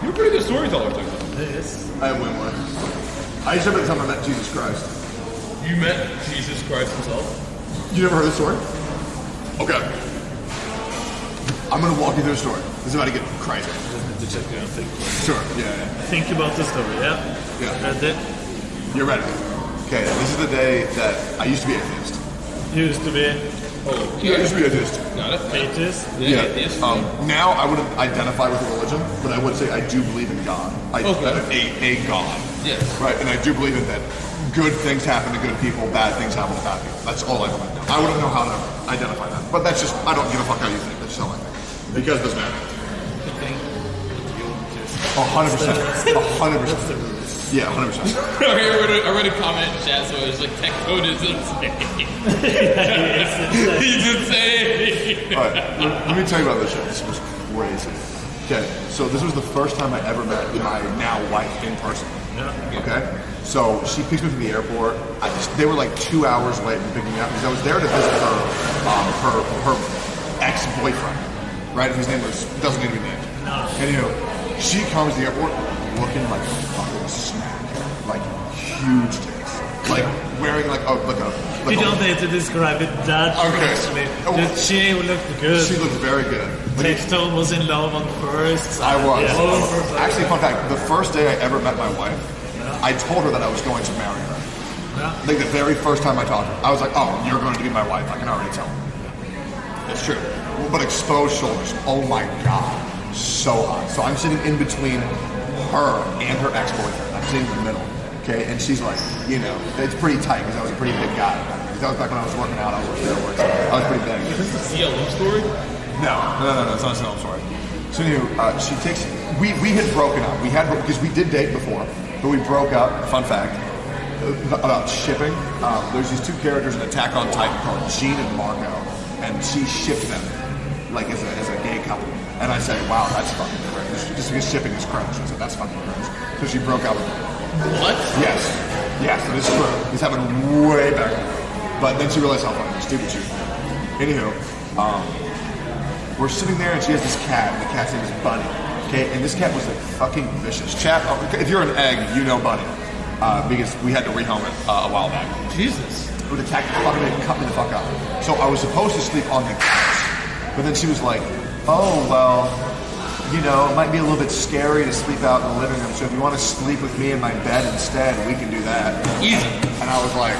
You're a pretty good storyteller, Tectone. Yes. I have way more. I used to have the time I met Jesus Christ. You met Jesus Christ himself? You never heard the story? Okay. I'm gonna walk you through the story. This is about to get crazy. To check it out. Sure. Yeah. Think about the story, yeah? Yeah. And then You're ready. Okay. This is the day that I used to be atheist. used to be Oh, I used to be atheist. Got it? atheist. Yeah. Atheist. Now I wouldn't identify with a religion, but I would say I do believe in God. A God. Yes. Right, and I do believe in that good things happen to good people, bad things happen to bad people. That's all I believe in. I wouldn't know how to identify that. But that's just, I don't give a fuck how you think. That's just how I think. Because it doesn't matter. 100%. 100%. Yeah, 100%. I read a comment in chat, so it was like, Tectone is insane. He's insane. All right, let me tell you about this shit. This was crazy. Okay, so this was the first time I ever met my now wife in person. Yeah. Okay, so she picks me from the airport. They were like 2 hours late in picking me up because I was there to visit her ex-boyfriend, right? Whose name doesn't need to be named. No. Anywho, she comes to the airport looking like a fucking snack, like huge tits, like wearing like a. You don't need to describe it that Okay. actually. She looked good. She looked very good. Tectone was in love on first. I was. Yeah. Actually, fun fact, the first day I ever met my wife, I told her that I was going to marry her. Yeah. Like the very first time I talked to her, I was like, oh, you're going to be my wife. I can already tell. It's true. But exposed shoulders, oh my God, so hot. So I'm sitting in between her and her ex-boyfriend. I'm sitting in the middle, okay? And she's like, you know, it's pretty tight because I was a pretty big guy. Because that was back when I was working out, I was steroids. I was pretty big. Is this the CLM story? No, it's not a snow story. So she takes, we had broken up. We had, because we did date before, but we broke up, fun fact, about shipping. There's these two characters in Attack on Titan called Gene and Marco, and she shipped them, like as a gay couple. And I said, wow, that's fucking cringe. Just because shipping is cringe. I said, that's fucking cringe. So she broke up with me. What? Yes, that is true. This happened way back then. But then she realized how fucking stupid she was. Anywho, we're sitting there and she has this cat, and the cat's name is Bunny. Okay, and this cat was like fucking vicious. Chat, if you're an egg, you know Bunny. Because we had to rehome it a while back. Jesus. But the cat fucking cut me the fuck up. So I was supposed to sleep on the couch. But then she was like, oh, well, you know, it might be a little bit scary to sleep out in the living room. So if you want to sleep with me in my bed instead, we can do that. Easy. And I was like,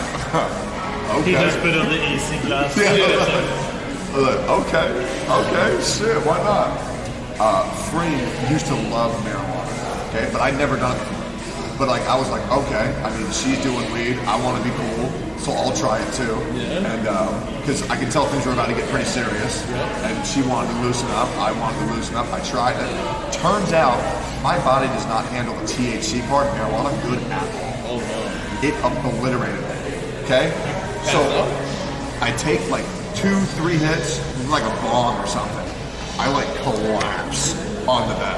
okay. He just put on the easy glass. I was like, okay, shit, why not? Freem used to love marijuana, okay, but I'd never done it before. But like, I was like, okay, I mean, she's doing weed, I want to be cool, so I'll try it too. Yeah. And because I could tell things were about to get pretty serious, and she wanted to loosen up, I wanted to loosen up, I tried it. Turns out, my body does not handle the THC part of marijuana good at all. Oh no. It obliterated me, okay? So, I take like 2-3 hits, like a bong or something. I like collapse on the bed.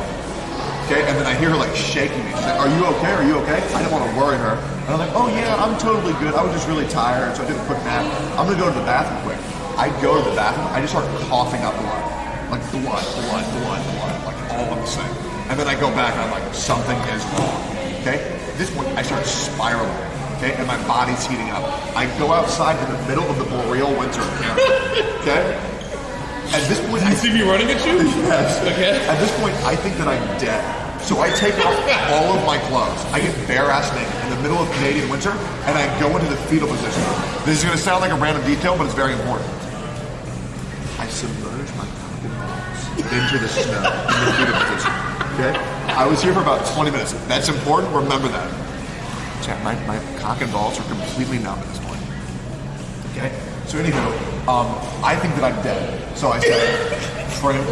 Okay, and then I hear her like shaking me. She's like, are you okay? Are you okay? I didn't want to worry her. And I'm like, oh yeah, I'm totally good. I was just really tired, so I did a quick nap. I'm gonna go to the bathroom quick. I go to the bathroom, I just start coughing up blood. Like blood, like all in the same. And then I go back and I'm like, something is wrong. Okay? At this point, I start spiraling. Okay, and my body's heating up. I go outside in the middle of the boreal winter in Canada. Okay? At this point, You see me running at you? yes. Okay. At this point, I think that I'm dead. So I take off all of my clothes. I get bare ass naked in the middle of Canadian winter, and I go into the fetal position. This is going to sound like a random detail, but it's very important. I submerge my fucking balls into the snow in the fetal position. Okay? I was here for about 20 minutes. That's important. Remember that. Chat, my cock and balls are completely numb at this point. Okay? So anyhow, I think that I'm dead. So I said, friend,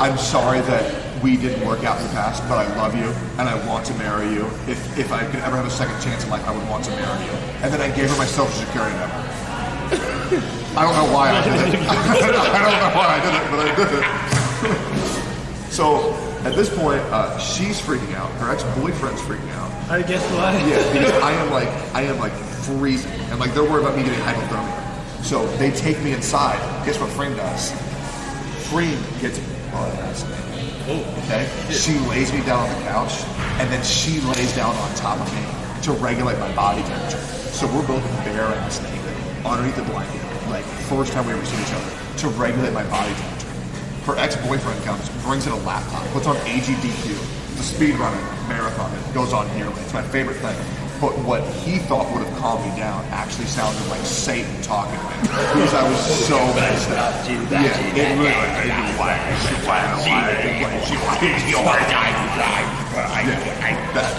I'm sorry that we didn't work out in the past, but I love you and I want to marry you. If I could ever have a second chance in life, I would want to marry you. And then I gave her my social security number. I don't know why I did it. I don't know why I did it, but I did it. So at this point, she's freaking out. Her ex-boyfriend's freaking out. I guess why. Yeah, because I am like freezing, and like they're worried about me getting hypothermia. So they take me inside. Guess what Freem does? Freem gets butt ass naked. Okay? She lays me down on the couch, and then she lays down on top of me to regulate my body temperature. So we're both bare ass naked underneath the blanket, like first time we ever seen each other, to regulate my body temperature. Her ex-boyfriend comes, brings in a laptop, puts on AGDQ, the speed running marathon that goes on yearly. It's my favorite thing. But what he thought would have calmed me down actually sounded like Satan talking to me because I was so messed up. Yeah, it really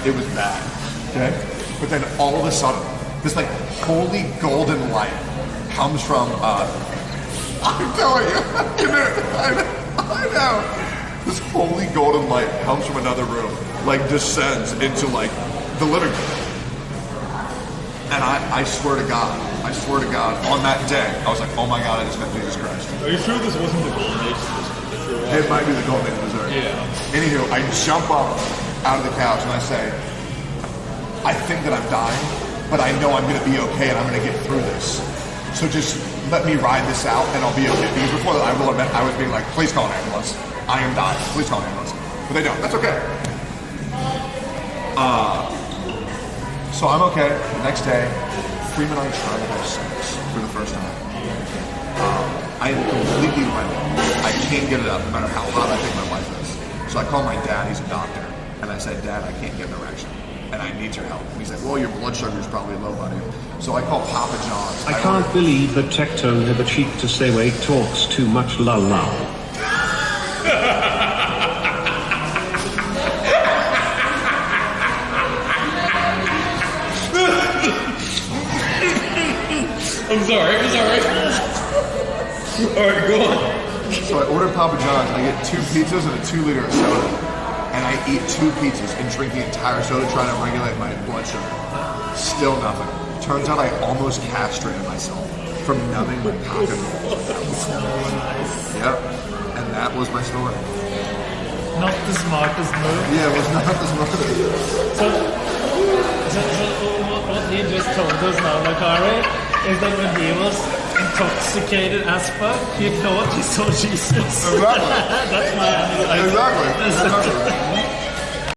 it was bad. Okay? But then all of a sudden, this like holy golden light comes from I'm telling you, I know. This holy golden light comes from another room, like descends into like the living room. And I swear to God, on that day, I was like, oh my God, I just met Jesus Christ. Are you sure this wasn't the golden age? It might be the golden age of dessert. Yeah. Anywho, I jump up out of the couch and I say, I think that I'm dying, but I know I'm going to be okay and I'm going to get through this. So just let me ride this out and I'll be okay. Because before that, I will admit, I was being like, please call an ambulance. I am dying. Please call an ambulance. But they don't. That's okay. So I'm okay. The next day, Freeman and I try to have sex for the first time. I am completely rented. I can't get it up no matter how hot I think my wife is. So I call my dad, he's a doctor, and I said, Dad, I can't get an erection, and I need your help. And he's like, well, your blood sugar is probably low, buddy. So I call Papa John's. I can't believe that Tectone had the cheek to say Wade talks too much la la. I'm sorry. Alright, go on. So I order Papa John's, I get 2 pizzas and a 2-liter of soda. And I eat 2 pizzas and drink the entire soda trying to regulate my blood sugar. Still nothing. Turns out I almost castrated myself from numbing my cock and balls. Yep. And that was my story. Not the smartest move. Yeah, it was not the smartest. So what he just told us now, Lacari, is that when he was intoxicated as fuck, he thought he saw Jesus. Exactly. That's my Exactly.